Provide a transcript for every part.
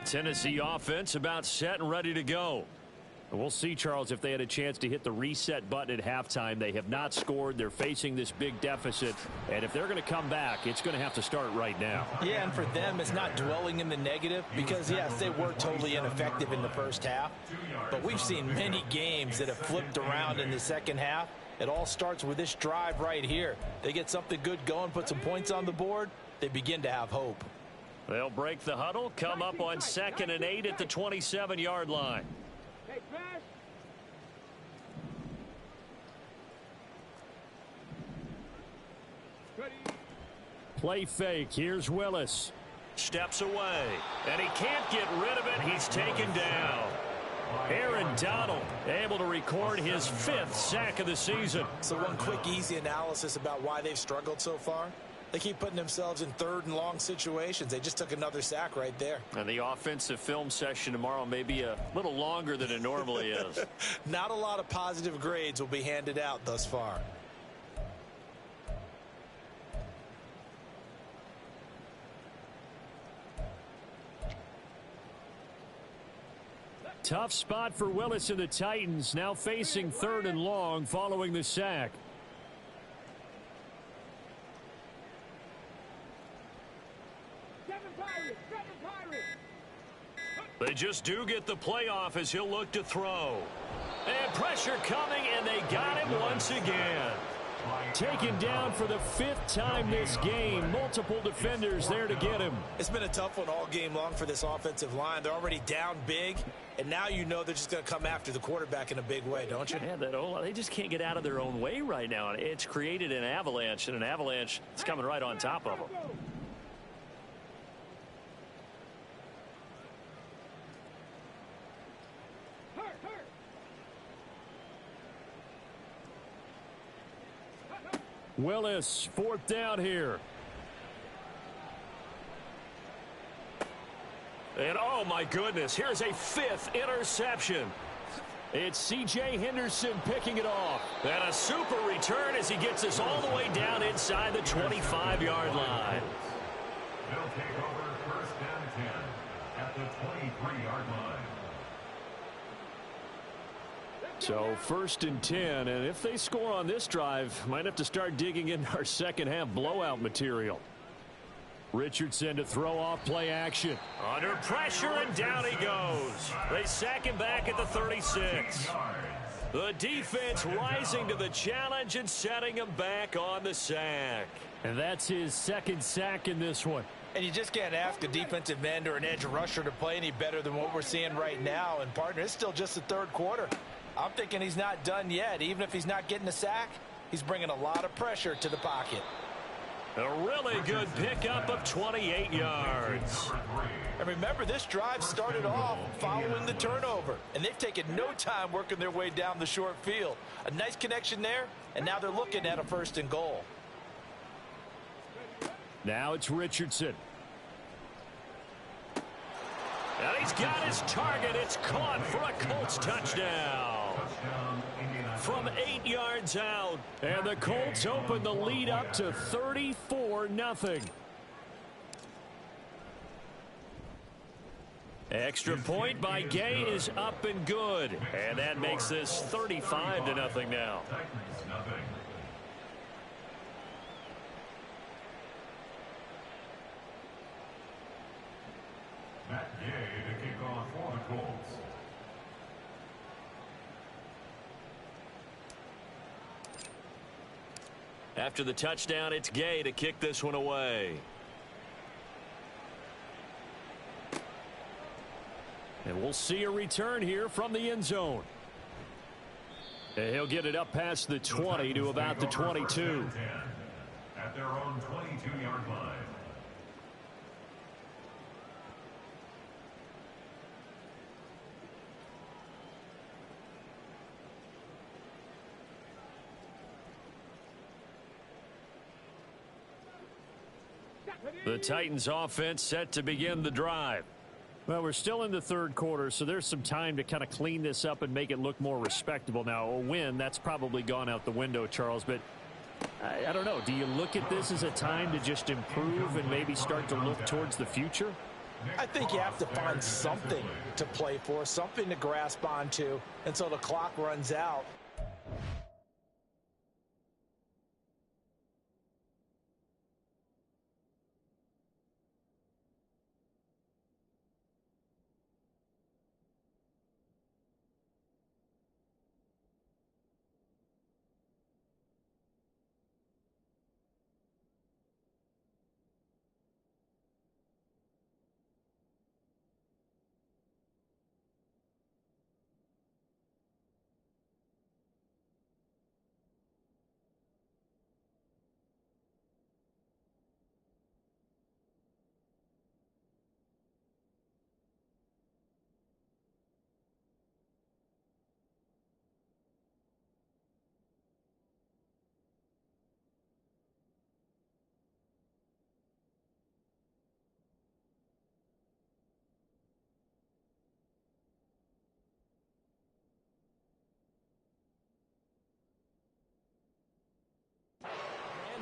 Tennessee offense about set and ready to go. We'll see, Charles, if they had a chance to hit the reset button at halftime. They have not scored. They're facing this big deficit. And if they're going to come back, it's going to have to start right now. Yeah, and for them, it's not dwelling in the negative because, yes, they were totally ineffective in the first half. But we've seen many games that have flipped around in the second half. It all starts with this drive right here. They get something good going, put some points on the board, they begin to have hope. They'll break the huddle, come up on 2nd and 8 at the 27-yard line. Play fake. Here's Willis. Steps away. And he can't get rid of it. He's taken down. Aaron Donald able to record his 5th sack of the season. So one quick, easy analysis about why they've struggled so far. They keep putting themselves in 3rd and long situations. They just took another sack right there. And the offensive film session tomorrow may be a little longer than it normally is. Not a lot of positive grades will be handed out thus far. Tough spot for Willis and the Titans, now facing 3rd and long following the sack. They just do get the playoff as he'll look to throw. And pressure coming, and they got him once again. Taken down for the 5th time this game. Multiple defenders there to get him. It's been a tough one all game long for this offensive line. They're already down big, and now you know they're just going to come after the quarterback in a big way, don't you? Yeah, they just can't get out of their own way right now. It's created an avalanche, and an avalanche is coming right on top of them. Willis, 4th down here. And oh my goodness, here's a 5th interception. It's C.J. Henderson picking it off. And a super return as he gets us all the way down inside the 25-yard line. They'll take over 1st and 10 at the 23-yard line. So 1st and 10, and if they score on this drive, might have to start digging in our second half blowout material. Richardson to throw off play action. Under pressure, and down he goes. They sack him back at the 36. The defense rising to the challenge and setting him back on the sack. And that's his 2nd sack in this one. And you just can't ask a defensive end or an edge rusher to play any better than what we're seeing right now. And, partner, it's still just the 3rd quarter. I'm thinking he's not done yet. Even if he's not getting a sack, he's bringing a lot of pressure to the pocket. A really good pickup of 28 yards. And remember, this drive started off following the turnover. And they've taken no time working their way down the short field. A nice connection there, and now they're looking at a 1st and goal. Now it's Richardson. And he's got his target. It's caught for a Colts touchdown. From 8 yards out. And the Colts open the lead up to 34-0. Extra point by Gay is up and good. And that makes this 35-0 now. Matt Gay to kick off for the Colts. After the touchdown, it's Gay to kick this one away. And we'll see a return here from the end zone. And he'll get it up past the 20 to about the 22. At their own 22-yard line. The Titans offense set to begin the drive. Well, we're still in the 3rd quarter, so there's some time to kind of clean this up and make it look more respectable. Now, a win, that's probably gone out the window, Charles, but I don't know. Do you look at this as a time to just improve and maybe start to look towards the future? I think you have to find something to play for, something to grasp onto until the clock runs out.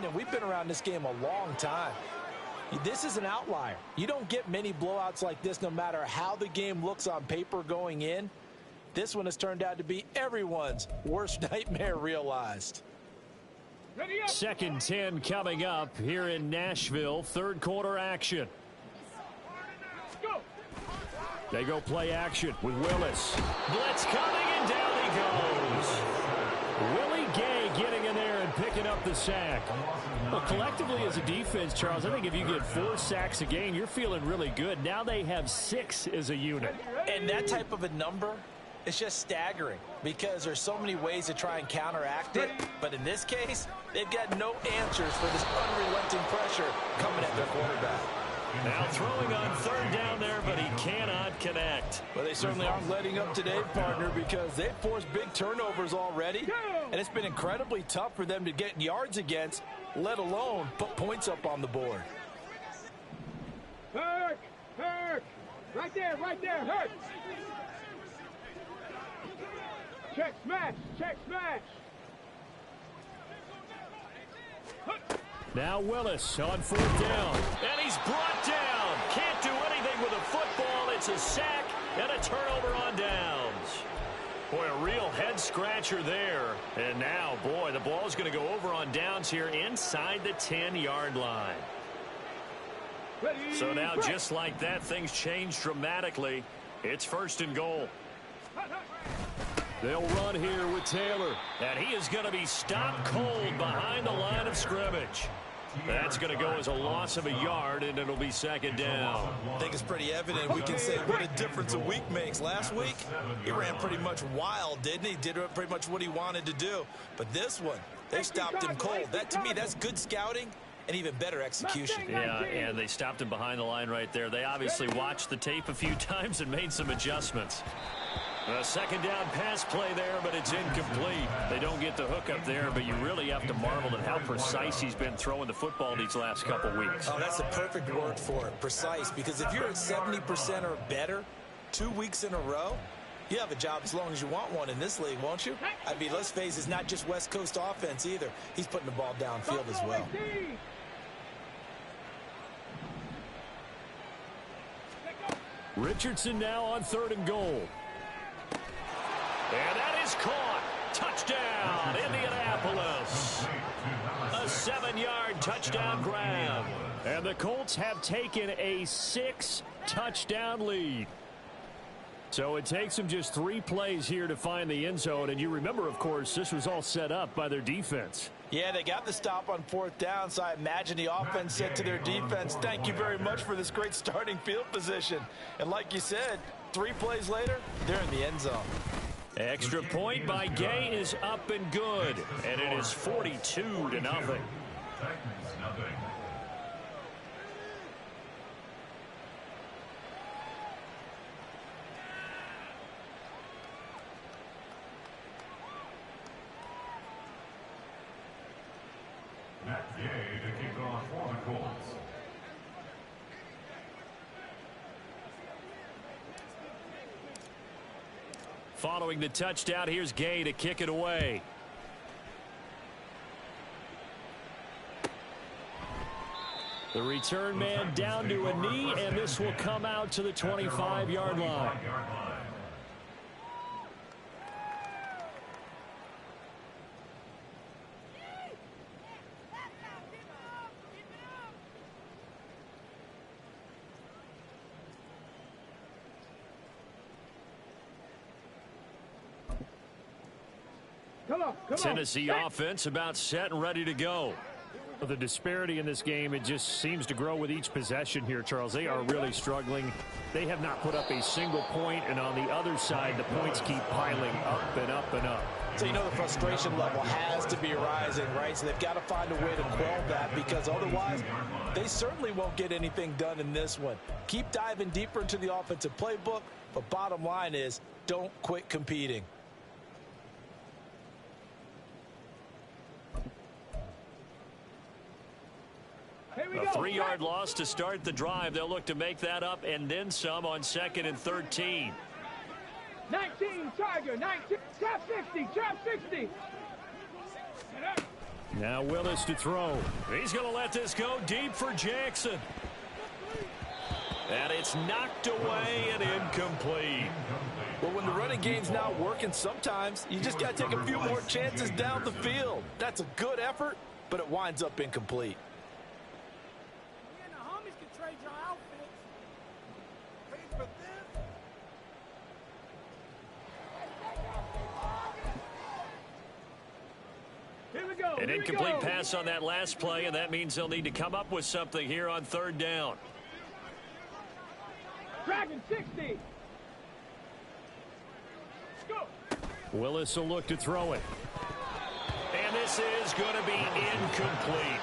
And we've been around this game a long time. This is an outlier. You don't get many blowouts like this no matter how the game looks on paper going in. This one has turned out to be everyone's worst nightmare realized. 2nd 10 coming up here in Nashville. Third quarter action. They go play action with Willis. Blitz coming and down he goes. Willie Gay getting in there and picking up the sack. Well, collectively as a defense, Charles, I think if you get 4 sacks a game, you're feeling really good. Now they have 6 as a unit. And that type of a number, it's just staggering because there's so many ways to try and counteract it. But in this case, they've got no answers for this unrelenting pressure coming at their quarterback. Now throwing on 3rd down there, but he cannot connect. Well, they certainly aren't letting up today, partner, because they've forced big turnovers already. And it's been incredibly tough for them to get yards against, let alone put points up on the board. Hurt! Hurt! Right there, hurt! Check smash! Check smash! Now Willis on 4th down. And he's brought down. Can't do anything with a football. It's a sack and a turnover on downs. Boy, a real head scratcher there. And now, boy, the ball's going to go over on downs here inside the 10-yard line. So now, just like that, things change dramatically. It's 1st and goal. They'll run here with Taylor. And he is going to be stopped cold behind the line of scrimmage. That's going to go as a loss of a yard, and it'll be 2nd down. I think it's pretty evident. We can say what a difference a week makes. Last week, he ran pretty much wild, didn't he? Did pretty much what he wanted to do. But this one, they stopped him cold. That, to me, that's good scouting and even better execution. Yeah, and they stopped him behind the line right there. They obviously watched the tape a few times and made some adjustments. A 2nd down pass play there, but it's incomplete. They don't get the hook up there, but you really have to marvel at how precise he's been throwing the football these last couple weeks. Oh, that's the perfect word for it, precise, because if you're at 70% or better 2 weeks in a row, you have a job as long as you want one in this league, won't you? I mean, let's face it, it's not just West Coast offense either. He's putting the ball downfield as well. Richardson now on 3rd and goal. And that is caught. Touchdown, Indianapolis. A 7-yard touchdown grab. And the Colts have taken a 6-touchdown lead. So it takes them just 3 plays here to find the end zone. And you remember, of course, this was all set up by their defense. Yeah, they got the stop on 4th down, so I imagine the offense said to their defense, thank you very much for this great starting field position. And like you said, 3 plays later, they're in the end zone. Extra point by Gay is up and good. And it is 42-0. Matt Gay to kick off for the Colts. Following the touchdown, here's Gay to kick it away. The return man down to a knee, and this will come out to the 25-yard line. Come on. Tennessee offense about set and ready to go. The disparity in this game, it just seems to grow with each possession here, Charles. They are really struggling. They have not put up a single point, and on the other side, the points keep piling up and up and up. So you know the frustration level has to be rising, right? So they've got to find a way to quell that, because otherwise they certainly won't get anything done in this one. Keep diving deeper into the offensive playbook, but bottom line is don't quit competing. A 3-yard loss to start the drive. They'll look to make that up and then some on 2nd and 13. 19, Tiger, 19, trap 60. Now Willis to throw. He's going to let this go deep for Jackson. And it's knocked away and incomplete. Well, when the running game's not working, sometimes you just got to take a few more chances down the field. That's a good effort, but it winds up incomplete. An incomplete pass on that last play, and that means they'll need to come up with something here on 3rd down. Dragon 60. Go. Willis will look to throw it. And this is going to be incomplete.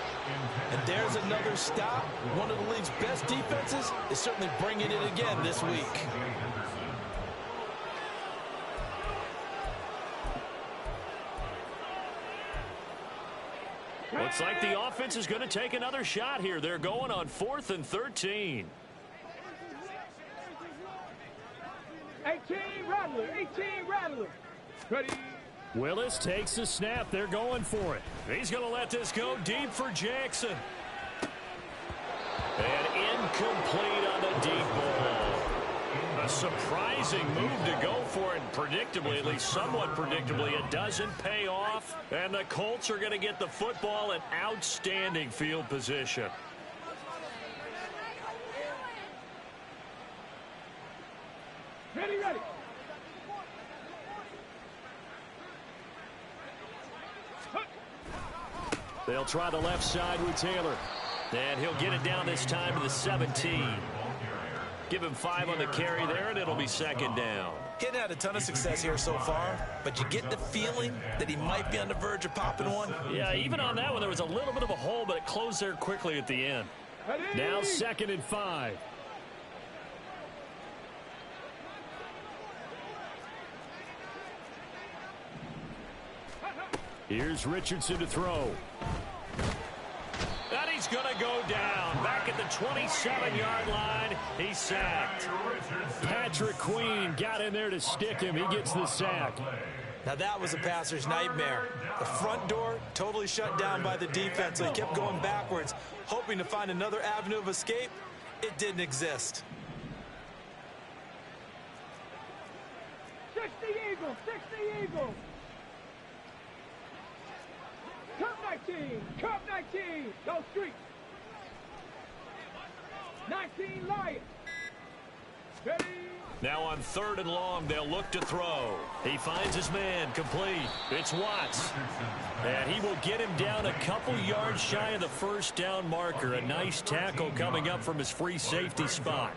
And there's another stop. One of the league's best defenses is certainly bringing it again this week. Looks like the offense is going to take another shot here. They're going on 4th and 13. 18 Rattler. Ready. Willis takes the snap. They're going for it. He's going to let this go deep for Jackson. And incomplete on the deep ball. A surprising move to go for it. Predictably, at least somewhat predictably, it doesn't pay off. And the Colts are going to get the football in outstanding field position. Ready. They'll try the left side with Taylor. And he'll get it down this time to the 17. Give him 5 on the carry there, and it'll be 2nd down. Getting had a ton of success here so far, but you get the feeling that he might be on the verge of popping one. Yeah, even on that one, there was a little bit of a hole, but it closed there quickly at the end. Now 2nd and 5. Here's Richardson to throw. And he's going to go down. Back at the 27-yard line, he's sacked. Patrick Queen got in there to stick him. He gets the sack. Now that was a passer's nightmare. The front door totally shut down by the defense, so he kept going backwards, hoping to find another avenue of escape. It didn't exist. 60 Eagles. Cup 19. Go street. 19 Lions. Ready. Now on 3rd and long, they'll look to throw. He finds his man, complete. It's Watts. And he will get him down a couple yards shy of the 1st down marker. A nice tackle coming up from his free safety spot.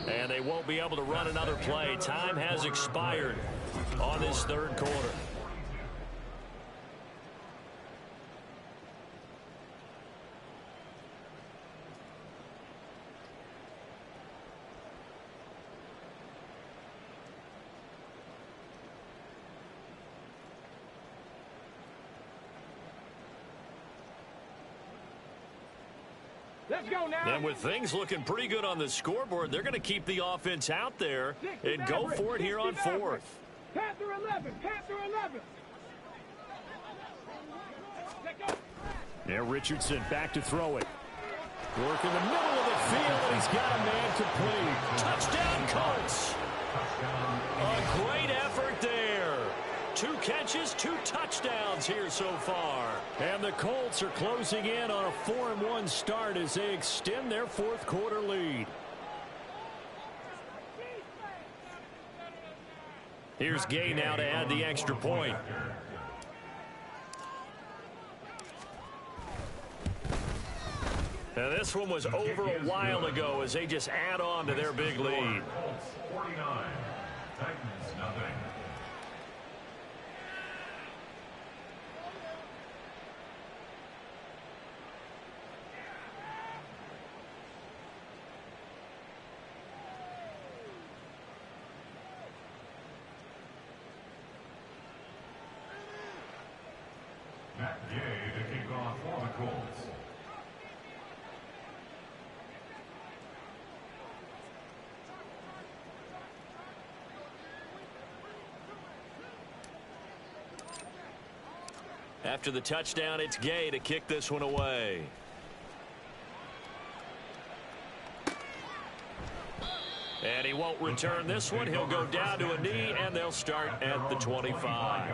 And they won't be able to run another play. Time has expired on this 3rd quarter. Let's go now. And with things looking pretty good on the scoreboard, they're going to keep the offense out there and go for it here on 4th. Panther 11. And Richardson back to throw it. Work in the middle of the field, and he's got a man complete. Touchdown, Colts. A great effort there. 2 catches, 2 touchdowns here so far. And the Colts are closing in on a 4-1 start as they extend their fourth quarter lead. Here's Gay now to add the extra point. Now this one was over a while ago as they just add on to their big lead. 49, Titans nothing. Matt Gay to kick off for the Colts. After the touchdown, it's Gay to kick this one away. And he won't return this one. He'll go down to a knee, and they'll start at the 25.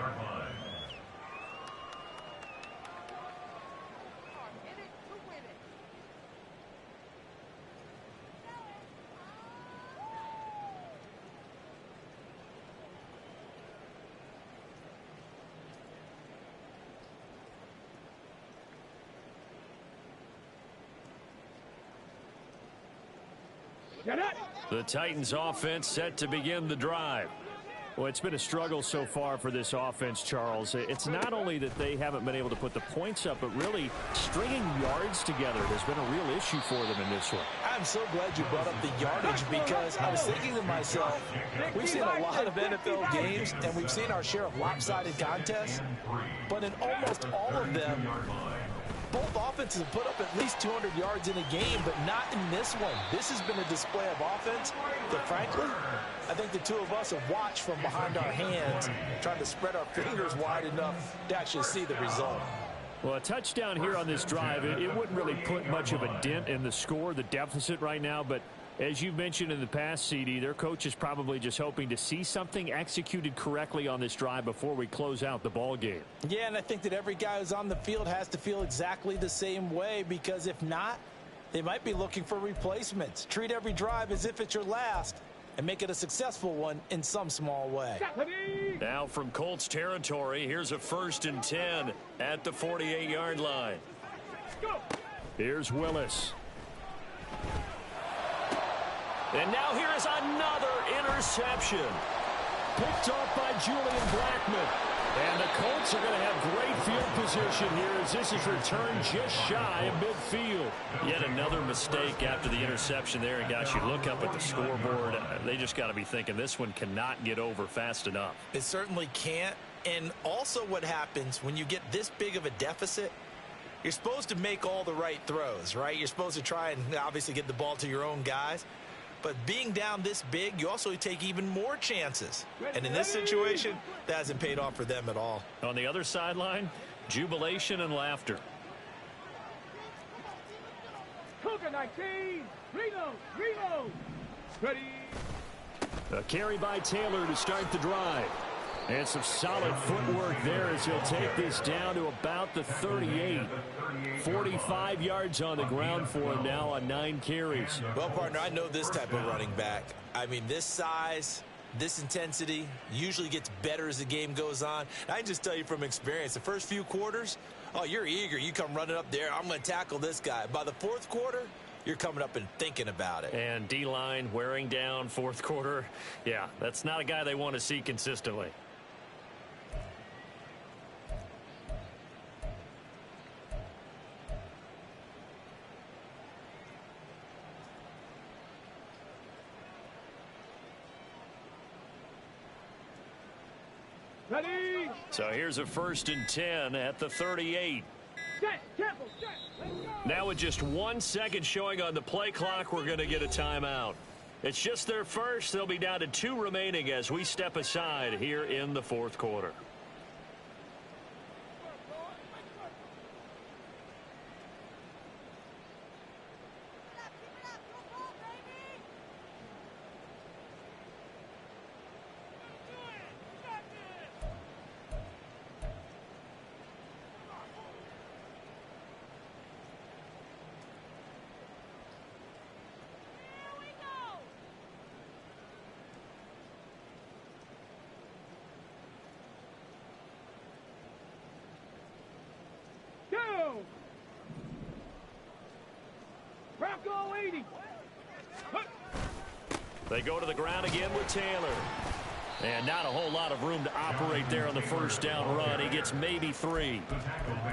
The Titans offense set to begin the drive. Well, it's been a struggle so far for this offense, Charles. It's not only that they haven't been able to put the points up, but really stringing yards together has been a real issue for them in this one. I'm so glad you brought up the yardage because I was thinking to myself, we've seen a lot of NFL games and we've seen our share of lopsided contests, but in almost all of them, both offenses have put up at least 200 yards in a game, but not in this one. This has been a display of offense that, frankly, I think the two of us have watched from behind our hands, trying to spread our fingers wide enough to actually see the result. Well, a touchdown here on this drive, it wouldn't really put much of a dent in the score, the deficit right now, but as you've mentioned in the past, CD, their coach is probably just hoping to see something executed correctly on this drive before we close out the ball game. Yeah, and I think that every guy who's on the field has to feel exactly the same way, because if not, they might be looking for replacements. Treat every drive as if it's your last and make it a successful one in some small way. Now from Colts territory, here's a 1st and 10 at the 48-yard line. Here's Willis. And now here is another interception. Picked off by Julian Blackmon. And the Colts are going to have great field position here as this is returned just shy of midfield. Yet another mistake after the interception there. And gosh, you look up at the scoreboard, they just got to be thinking this one cannot get over fast enough. It certainly can't. And also what happens when you get this big of a deficit, you're supposed to make all the right throws, right? You're supposed to try and obviously get the ball to your own guys. But being down this big, you also take even more chances. And in this situation, that hasn't paid off for them at all. On the other sideline, jubilation and laughter. Cougar 19, reload. Ready. A carry by Taylor to start the drive. And some solid footwork there as he'll take this down to about the 38. 45 yards on the ground for him now on 9 carries. Well, partner, I know this type of running back. I mean, this size, this intensity usually gets better as the game goes on. I can just tell you from experience, the first few quarters, oh, you're eager. You come running up there, I'm going to tackle this guy. By the 4th quarter, you're coming up and thinking about it. And D-line wearing down 4th quarter. Yeah, that's not a guy they want to see consistently. Ready. So here's a 1st and 10 at the 38. Set. Careful. Set. Let's go. Now with just 1 second showing on the play clock, we're going to get a timeout. It's just their first. They'll be down to 2 remaining as we step aside here in the 4th quarter. Bronco 80. They go to the ground again with Taylor. And not a whole lot of room to operate there on the first down run. He gets maybe 3.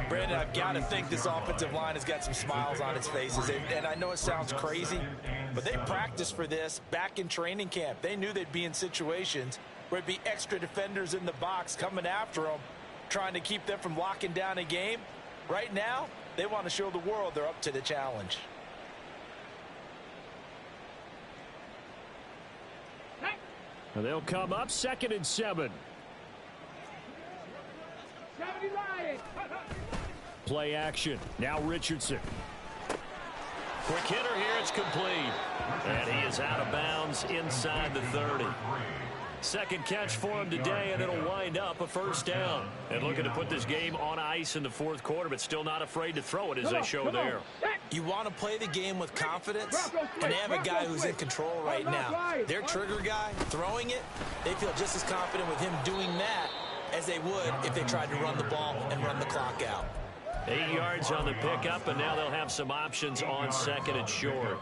Brandon, I've got to think this offensive line has got some smiles on its faces. And I know it sounds crazy, but they practiced for this back in training camp. They knew they'd be in situations where it'd be extra defenders in the box coming after them, trying to keep them from locking down a game. Right now, they want to show the world they're up to the challenge. And they'll come up 2nd and 7. 70 Lions. Play action. Now Richardson. Quick hitter here. It's complete. And he is out of bounds inside the 30. Second catch for him today, and it'll wind up a first down. And looking to put this game on ice in the 4th quarter, but still not afraid to throw it as they show there. You want to play the game with confidence, and they have a guy who's in control right now. Their trigger guy, throwing it, they feel just as confident with him doing that as they would if they tried to run the ball and run the clock out. 8 yards on the pickup, and now they'll have some options on 2nd and short.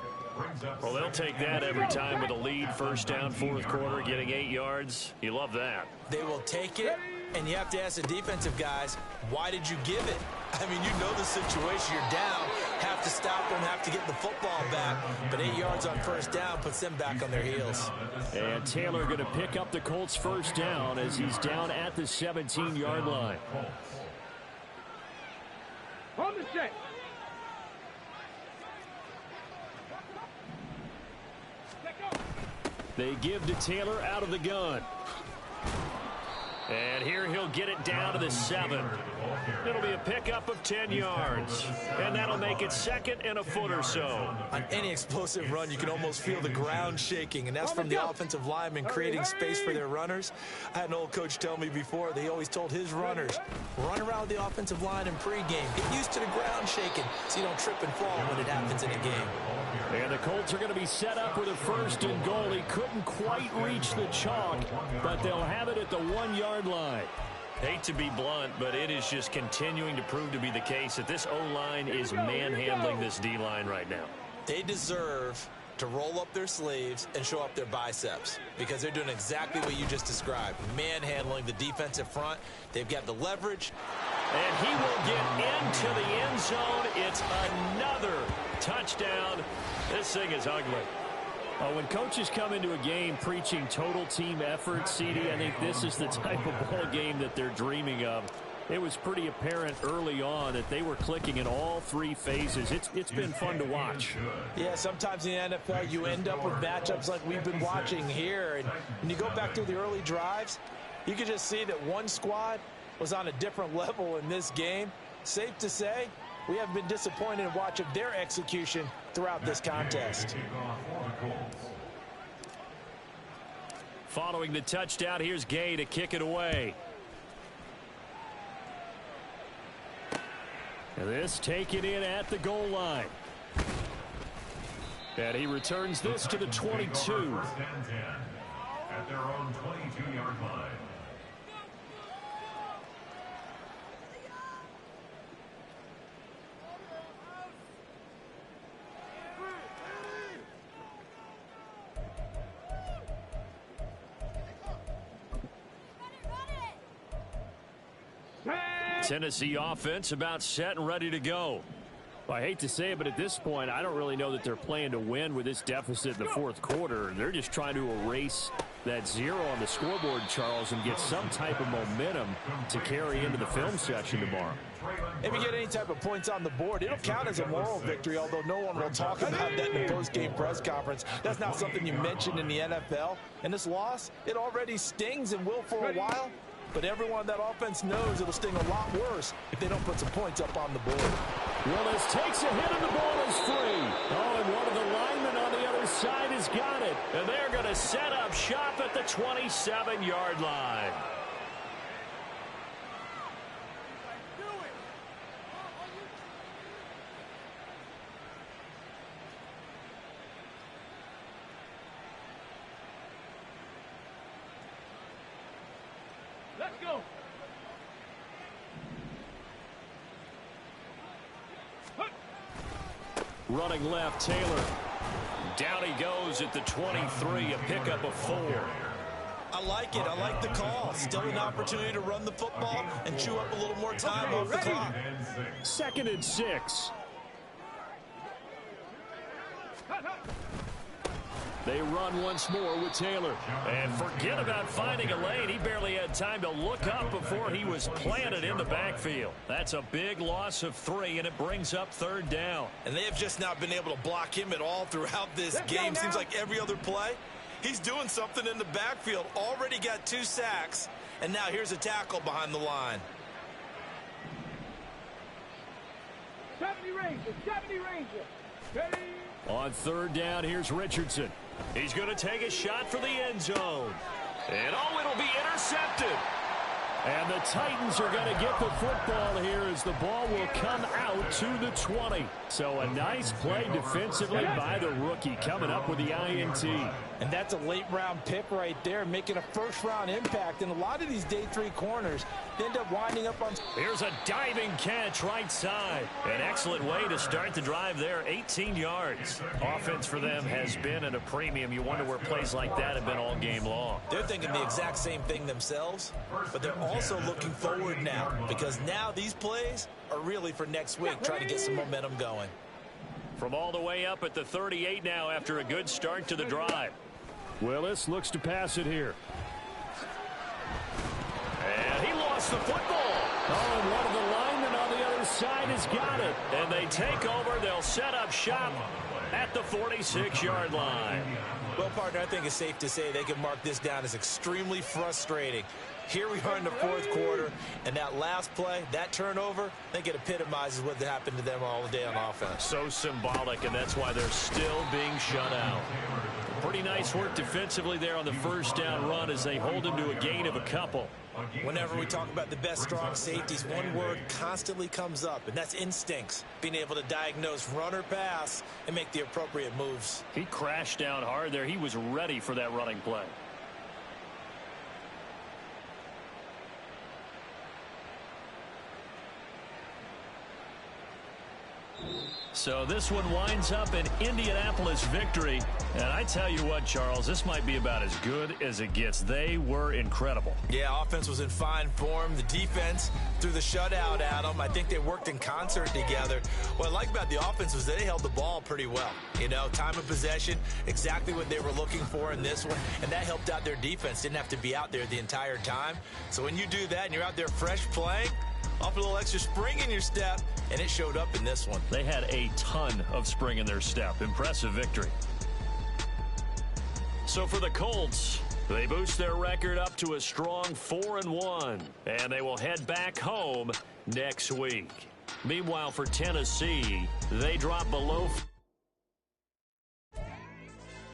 Well, they'll take that every time with a lead. First down, 4th quarter, getting 8 yards. You love that. They will take it, and you have to ask the defensive guys, why did you give it? I mean, you know the situation. You're down, have to stop them, have to get the football back. But 8 yards on first down puts them back on their heels. And Taylor going to pick up the Colts first down as he's down at the 17-yard line. On the set. They give to Taylor out of the gun. And here he'll get it down to the 7. It'll be a pickup of 10 yards. And that'll make it 2nd and a foot or so. On any explosive run, you can almost feel the ground shaking, and that's from the offensive linemen creating space for their runners. I had an old coach tell me before, they always told his runners, run around the offensive line in pregame. Get used to the ground shaking so you don't trip and fall when it happens in a game. And the Colts are going to be set up with a 1st and goal. He couldn't quite reach the chalk, but they'll have it at the 1-yard line. Hate to be blunt, but it is just continuing to prove to be the case that this O-line is manhandling this D-line right now. They deserve to roll up their sleeves and show up their biceps because they're doing exactly what you just described, manhandling the defensive front. They've got the leverage. And he will get into the end zone. It's another touchdown. This thing is ugly. When coaches come into a game preaching total team effort, CD, I think this is the type of ball game that they're dreaming of. It was pretty apparent early on that they were clicking in all 3 phases. It's been fun to watch. Yeah, sometimes in the NFL you end up with matchups like we've been watching here. And when you go back to the early drives, you can just see that one squad was on a different level in this game. Safe to say, we haven't been disappointed in watching their execution throughout this contest. Following the touchdown, here's Gay to kick it away. And this taken in at the goal line. And he returns this to the 22. At their own 22-yard line. Tennessee offense about set and ready to go. Well, I hate to say it, but at this point, I don't really know that they're playing to win with this deficit in the 4th quarter. They're just trying to erase that 0 on the scoreboard, Charles, and get some type of momentum to carry into the film session tomorrow. If you get any type of points on the board, it'll count as a moral victory, although no one will talk about that in the post-game press conference. That's not something you mentioned in the NFL. And this loss, it already stings and will for a while. But everyone on that offense knows it'll sting a lot worse if they don't put some points up on the board. Willis takes a hit and the ball is free. Oh, and one of the linemen on the other side has got it. And they're going to set up shop at the 27-yard line. Let's go. Running left, Taylor. Down he goes at the 23, a pickup of 4. I like it. I like the call. Still an opportunity to run the football and chew up a little more time off the clock. 2nd and 6. They run once more with Taylor. And forget about finding a lane. He barely had time to look up before he was planted in the backfield. That's a big loss of 3, and it brings up 3rd down. And they have just not been able to block him at all throughout this game. Seems like every other play, he's doing something in the backfield. Already got 2 sacks, and now here's a tackle behind the line. 70 Ranger, 70 Ranger. Ready? On 3rd down, here's Richardson. He's going to take a shot for the end zone. And it'll be intercepted. And the Titans are going to get the football here as the ball will come out to the 20. So a nice play defensively by the rookie, coming up with the INT. And that's a late-round pick right there, making a first-round impact. And a lot of these day 3 corners end up winding up on... Here's a diving catch right side. An excellent way to start the drive there, 18 yards. Offense for them has been at a premium. You wonder where plays like that have been all game long. They're thinking the exact same thing themselves, but they're also looking forward now, because now these plays are really for next week, trying to get some momentum going. From all the way up at the 38 now after a good start to the drive. Willis looks to pass it here. And he lost the football. Oh, and one of the linemen on the other side has got it. And they take over. They'll set up shop at the 46-yard line. Well, partner, I think it's safe to say they can mark this down as extremely frustrating. Here we are in the 4th quarter, and that last play, that turnover, I think it epitomizes what happened to them all day on offense. So symbolic, and that's why they're still being shut out. Pretty nice work defensively there on the 1st down run as they hold him to a gain of a couple. Whenever we talk about the best strong safeties, one word constantly comes up, and that's instincts. Being able to diagnose run or pass and make the appropriate moves. He crashed down hard there. He was ready for that running play. So this one winds up an Indianapolis victory. And I tell you what, Charles, this might be about as good as it gets. They were incredible. Yeah, offense was in fine form. The defense threw the shutout at them. I think they worked in concert together. What I like about the offense was they held the ball pretty well. You know, time of possession, exactly what they were looking for in this one. And that helped out their defense. Didn't have to be out there the entire time. So when you do that and you're out there fresh playing, off a little extra spring in your step, and it showed up in this one. They had a ton of spring in their step. Impressive victory. So for the Colts, they boost their record up to a strong 4-1, and they will head back home next week. Meanwhile, for Tennessee, they drop below